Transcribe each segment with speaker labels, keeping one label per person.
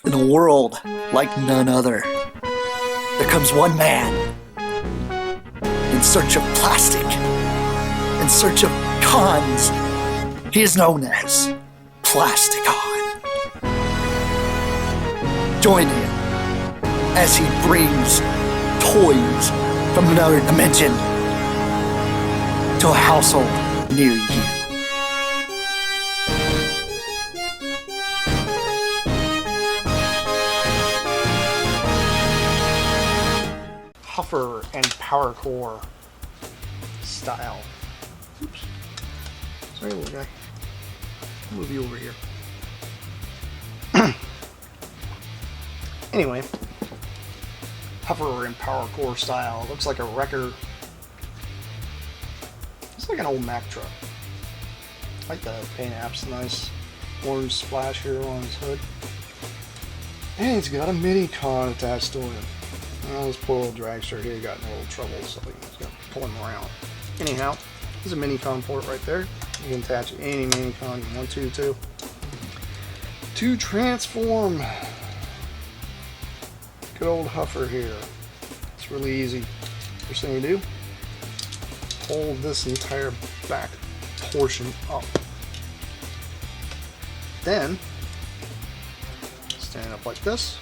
Speaker 1: In a world like none other, there comes one man in search of plastic, in search of cons. He is known as Plasticon. Join him as he brings toys from another dimension to a household near you.
Speaker 2: Huffer and Powercore style. Oops. Sorry, little guy. I'll move you over here. Anyway, Huffer and Powercore style. Looks like a wrecker. It's like an old Mack truck. I like the paint apps. Nice orange splash here on his hood. And he's got a mini con attached to him. Well, this poor little dragster here got in a little trouble, so he's going to pull him around. Anyhow, there's a mini con port right there. You can attach any mini con you want to transform. Good old Huffer here. It's really easy. First thing you do, hold this entire back portion up. Then, stand up like this,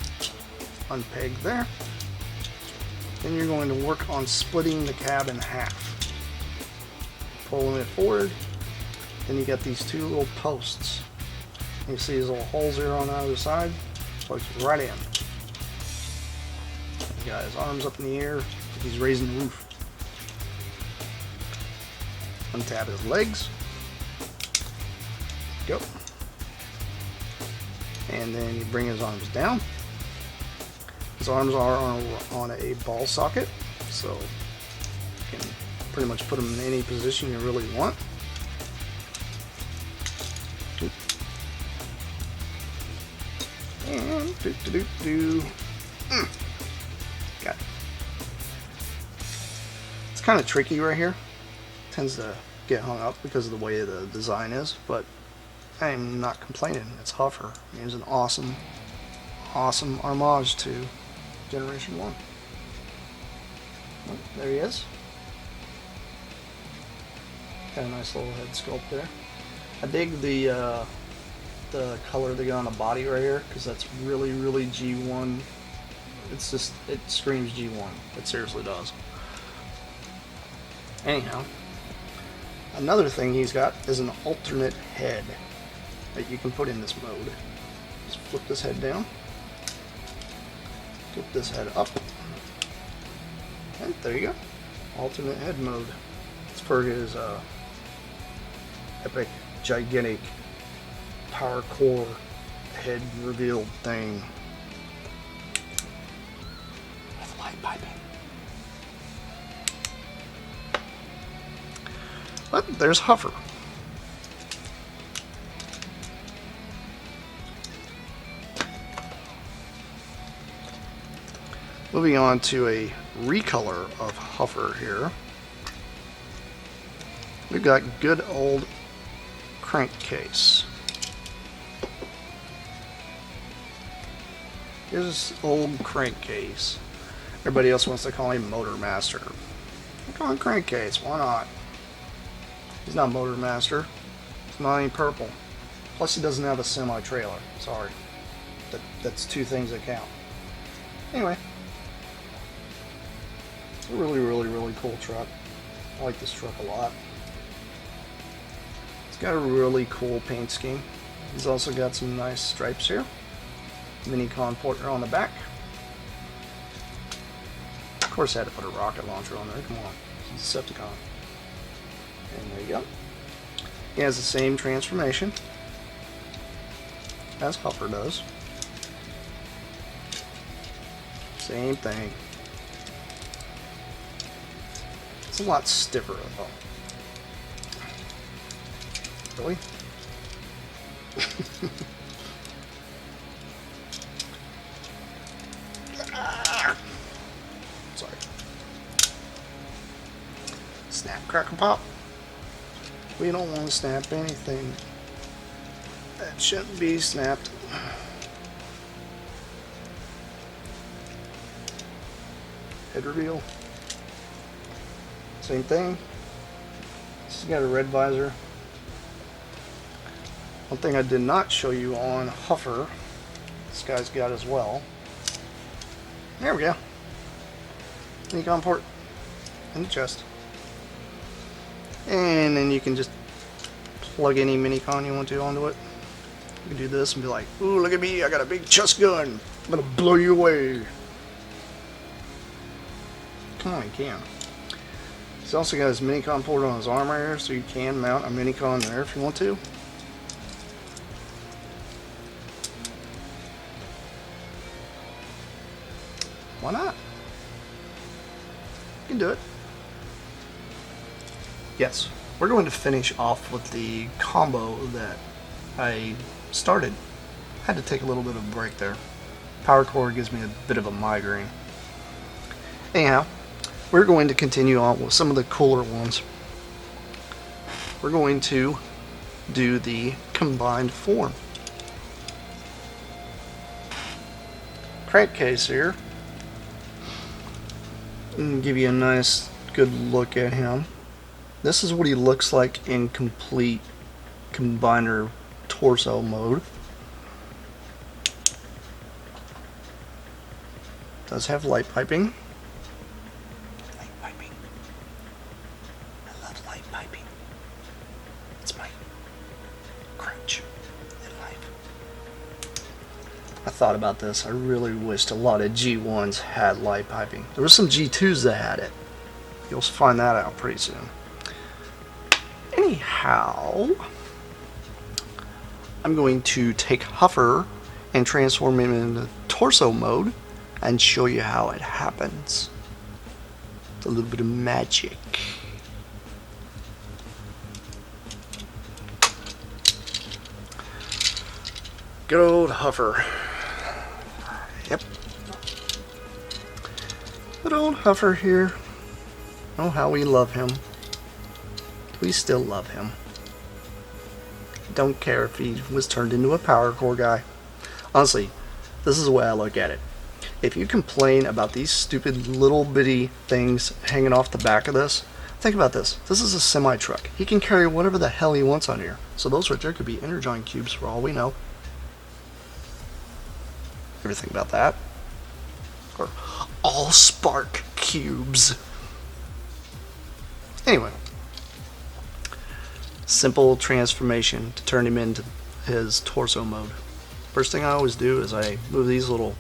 Speaker 2: unpeg there. Then you're going to work on splitting the cab in half. Pulling it forward. Then you got these two little posts. You see these little holes here on the other side? Plugs right in. He's got his arms up in the air. He's raising the roof. Untab his legs. Go. And then you bring his arms down. His arms are on a ball socket, so you can pretty much put them in any position you really want. And got it. It's kind of tricky right here. Tends to get hung up because of the way the design is, but I'm not complaining. It's Huffer. It's an awesome homage to Generation 1. Oh, there he is. Got a nice little head sculpt there. I dig the color they got on the body right here, because that's really G1. It's just, it screams G1. It seriously does. Anyhow, another thing he's got is an alternate head that you can put in this mode. Just flip this head down. Flip this head up. And there you go. Alternate head mode. It's for his epic, gigantic Powercore head reveal thing. With light piping. But there's Huffer. Moving on to a recolor of Huffer here. We've got good old crankcase. Here's this old crankcase. Everybody else wants to call him Motor Master. I call him crankcase, why not? He's not Motor Master. He's not any purple. Plus he doesn't have a semi-trailer. Sorry. That's two things that count. Anyway. It's a really cool truck. I like this truck a lot. It's got a really cool paint scheme. He's also got some nice stripes here. Mini con porter on the back. Of course I had to put a rocket launcher on there. Come on. It's a Decepticon. And there you go. He has the same transformation as Huffer does. Same thing. It's a lot stiffer though. Really? Sorry. Snap, crackle, pop. We don't want to snap anything that shouldn't be snapped. head reveal. Same thing. This has got a red visor. One thing I did not show you on Huffer, this guy's got as well. There we go. Nikon port in the chest. And then you can just plug any Minicon you want to onto it. You can do this and be like, ooh, look at me, I got a big chest gun. I'm gonna blow you away. Come on, you can. He's also got his Minicon port on his arm right here, so you can mount a Minicon there if you want to. Why not? You can do it. Yes, we're going to finish off with the combo that I started. Had to take a little bit of a break there. Powercore gives me a bit of a migraine. Anyhow, we're going to continue on with some of the cooler ones. We're going to do the combined form. Crankcase here. And give you a nice good look at him. This is what he looks like in complete combiner torso mode. Does have light piping. Light piping. I love light piping. It's my crutch in life. I thought about this. I really wished a lot of G1s had light piping. There were some G2s that had it. You'll find that out pretty soon. Anyhow, I'm going to take Huffer and transform him into torso mode and show you how it happens. It's a little bit of magic. Good old Huffer. Yep. Good old Huffer here. Oh, how we love him. We still love him. Don't care if he was turned into a Powercore guy. Honestly, this is the way I look at it. If you complain about these stupid little bitty things hanging off the back of this, think about this. This is a semi-truck. He can carry whatever the hell he wants on here. So those right there could be Energon cubes for all we know. Ever think about that? Or all spark cubes. Anyway. Simple transformation to turn him into his torso mode. First thing I always do is I move these little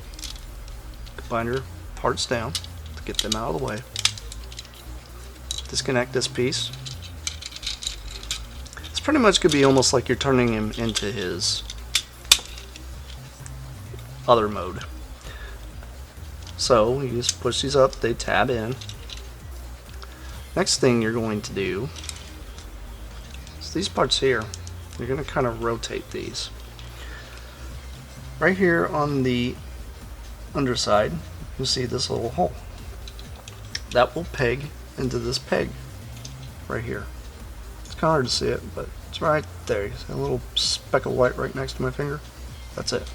Speaker 2: combiner parts down to get them out of the way. Disconnect this piece. It's pretty much going to be almost like you're turning him into his other mode. So you just push these up, they tab in. Next thing you're going to do is these parts here, you're going to kind of rotate these. Right here on the underside, you'll see this little hole. That will peg into this peg right here. It's kind of hard to see it, but it's right there. You see a little speck of white right next to my finger? That's it.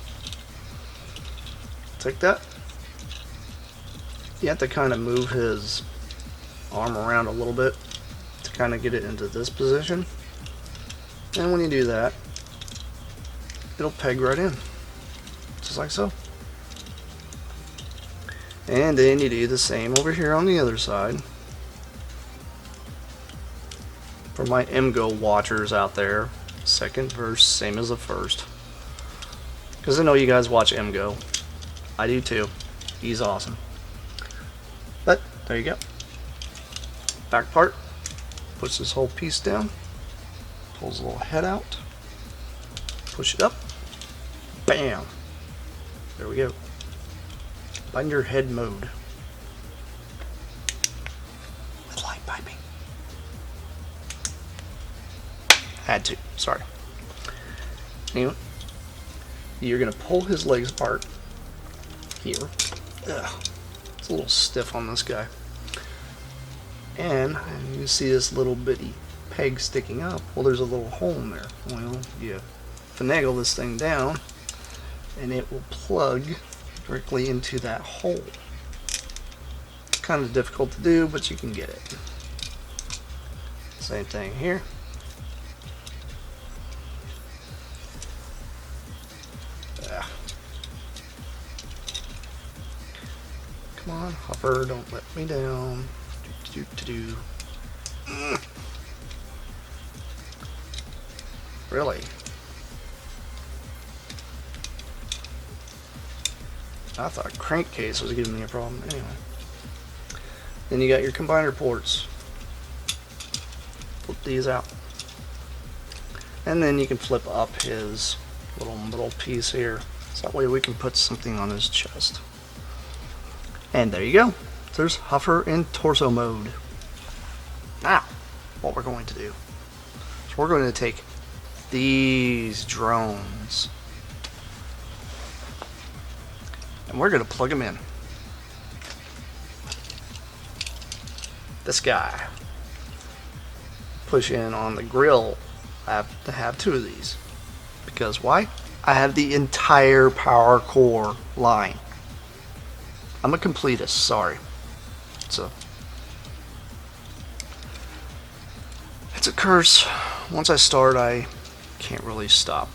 Speaker 2: Take that. You have to kind of move his arm around a little bit to kind of get it into this position. And when you do that, it'll peg right in. Just like so. And then you do the same over here on the other side. For my MGO watchers out there, second verse, same as the first. Because I know you guys watch MGO. I do too. He's awesome. But, there you go. Back part. Push this whole piece down. Pulls the little head out. Push it up. Bam! There we go. Binder head mode. With light piping. Had to. Sorry. Anyway. You're going to pull his legs apart. Here. Ugh. It's a little stiff on this guy. And you see this little bitty peg sticking up. Well, there's a little hole in there. Well, you finagle this thing down and it will plug directly into that hole. Kind kind of difficult to do, but you can get it. Same thing here. Come on, Huffer, don't let me down. Really? I thought crankcase was giving me a problem. Anyway. Then you got your combiner ports. Flip these out. And then you can flip up his little piece here. So that way we can put something on his chest. And there you go. There's Huffer in torso mode. Now, what we're going to do is we're going to take these drones and we're going to plug them in. This guy. Push in on the grill. I have to have 2 of these. Because why? I have the entire Powercore line. I'm a completist, sorry. It's a curse. Once I start, I can't really stop.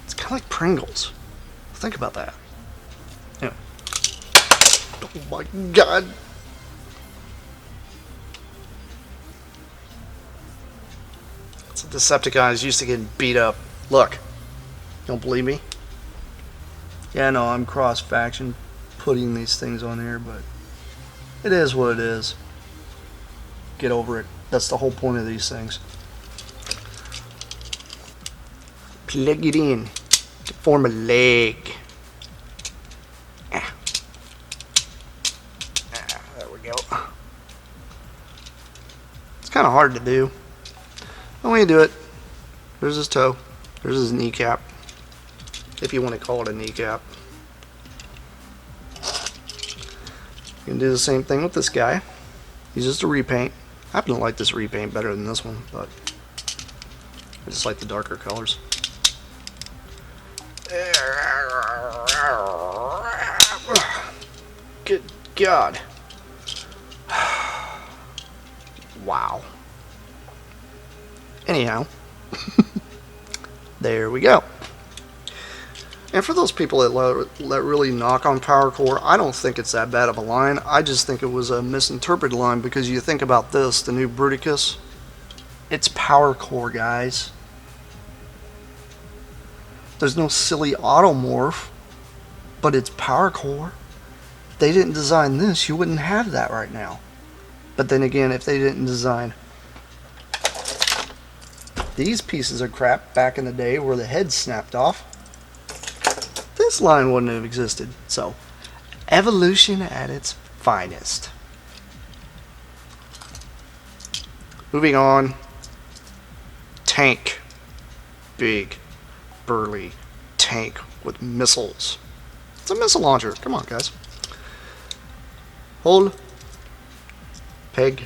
Speaker 2: It's kind of like Pringles. Think about that. Anyway. Oh my god. It's a Decepticon is used to getting beat up. Look. Don't believe me? Yeah, no, I'm cross-faction putting these things on here, but it is what it is. Get over it. That's the whole point of these things. Plug it in to form a leg. There we go. It's kind of hard to do. When you do it, there's his toe. There's his kneecap. If you want to call it a kneecap. You can do the same thing with this guy. He's just a repaint. I happen to like this repaint better than this one, but I just like the darker colors. Good God. Wow. Anyhow, there we go. And for those people that really knock on Powercore, I don't think it's that bad of a line. I just think it was a misinterpreted line because you think about this, the new Bruticus. It's Powercore, guys. There's no silly automorph, but it's Powercore. If they didn't design this, you wouldn't have that right now. But then again, if they didn't design these pieces of crap back in the day where the head snapped off, this line wouldn't have existed. So, evolution at its finest. Moving on. Tank. Big, burly tank with missiles. It's a missile launcher. Come on, guys. Hold. Peg.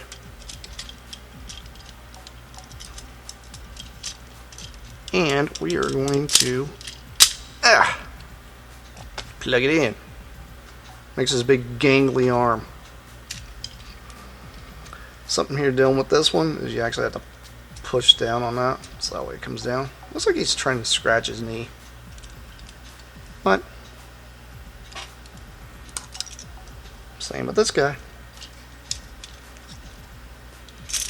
Speaker 2: And we are going to plug it in. Makes this big gangly arm. Something here dealing with this one is you actually have to push down on that, so that way it comes down. Looks like he's trying to scratch his knee. But same with this guy.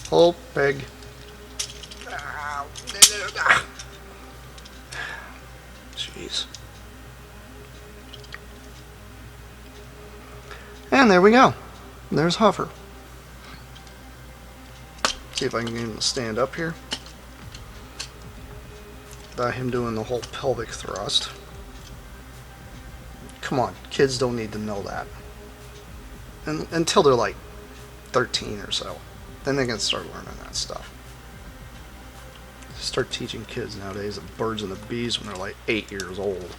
Speaker 2: Hold, peg. Jeez. And there we go. There's Huffer. See if I can get him to stand up here without him doing the whole pelvic thrust. Come on, kids don't need to know that. And until they're like 13 or so. Then they can start learning that stuff. Start teaching kids nowadays the birds and the bees when they're like 8 years old.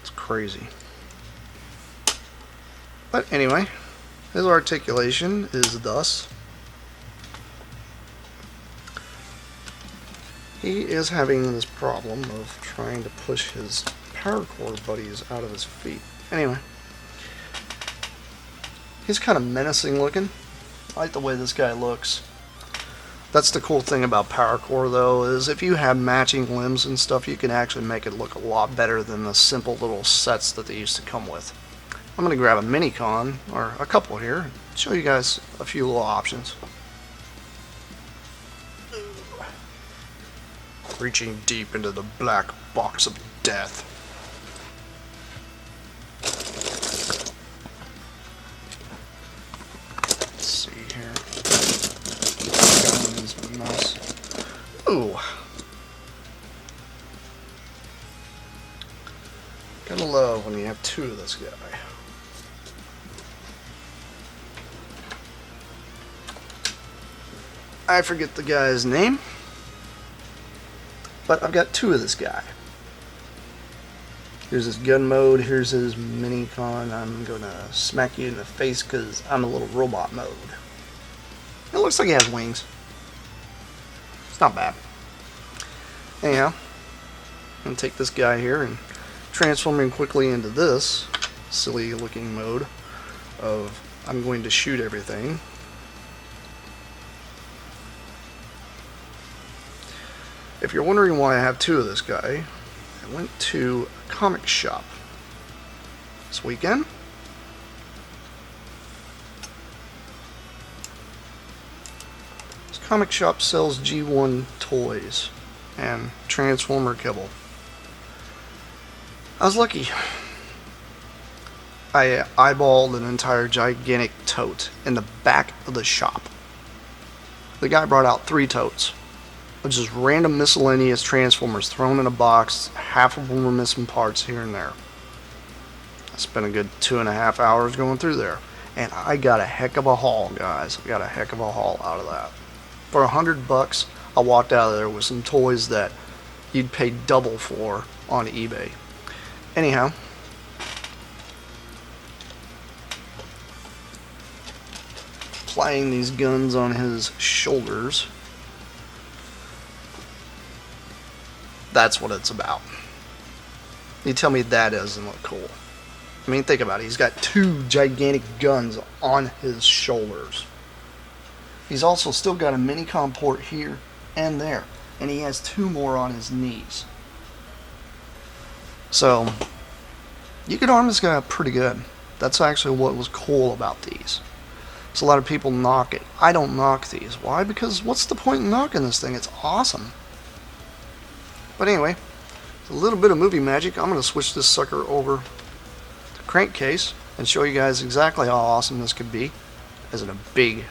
Speaker 2: It's crazy. But anyway, his articulation is thus. He is having this problem of trying to push his Powercore buddies out of his feet. Anyway, He's kind of menacing looking. I like the way this guy looks. That's the cool thing about Powercore, though, is if you have matching limbs and stuff, you can actually make it look a lot better than the simple little sets that they used to come with. I'm going to grab a Minicon, or a couple here, and show you guys a few little options. Reaching deep into the black box of death. Let's see here. Gun is a mess. Ooh. Gotta love when you have two of this guy. I forget the guy's name, but I've got two of this guy. Here's his gun mode, here's his Minicon. I'm gonna smack you in the face because I'm a little robot mode. It looks like he has wings. It's not bad. Anyhow, I'm gonna take this guy here and transform him quickly into this silly looking mode of I'm going to shoot everything. If you're wondering why I have two of this guy, I went to a comic shop this weekend. This comic shop sells G1 toys and Transformer kibble. I was lucky. I eyeballed an entire gigantic tote in the back of the shop. The guy brought out 3 totes. Just random miscellaneous Transformers thrown in a box. Half of them were missing parts here and there. I spent a good 2.5 hours going through there, and I got a heck of a haul, guys. I got a heck of a haul out of that. For $100, I walked out of there with some toys that you'd pay double for on eBay. Anyhow, applying these guns on his shoulders. That's what it's about. You tell me that doesn't look cool. I mean, think about it. He's got 2 gigantic guns on his shoulders. He's also still got a Minicom port here and there. And he has 2 more on his knees. So, you could arm this guy up pretty good. That's actually what was cool about these. So a lot of people knock it. I don't knock these. Why? Because what's the point in knocking this thing? It's awesome. But anyway, a little bit of movie magic. I'm going to switch this sucker over to crankcase and show you guys exactly how awesome this could be as in a big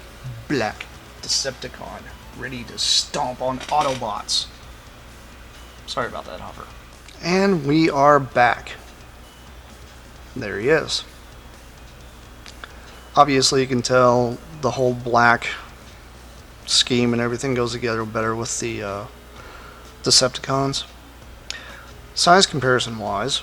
Speaker 2: black Decepticon ready to stomp on Autobots. Sorry about that, Huffer. And we are back. There he is. Obviously you can tell the whole black scheme and everything goes together better with the Decepticons. Size comparison wise,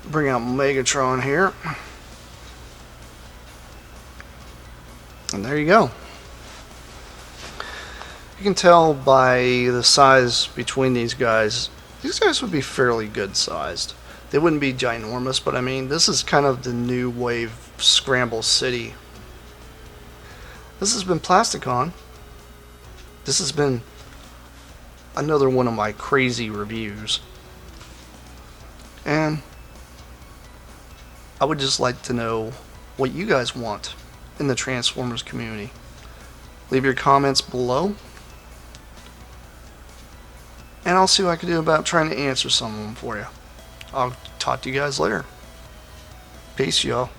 Speaker 2: bring out Megatron here, and there you go. You can tell by the size between these guys would be fairly good sized. They wouldn't be ginormous, but I mean, this is kind of the new wave Scramble City. This has been Plasticon. This has been another one of my crazy reviews. And I would just like to know what you guys want in the Transformers community. Leave your comments below. And I'll see what I can do about trying to answer some of them for you. I'll talk to you guys later. Peace, y'all.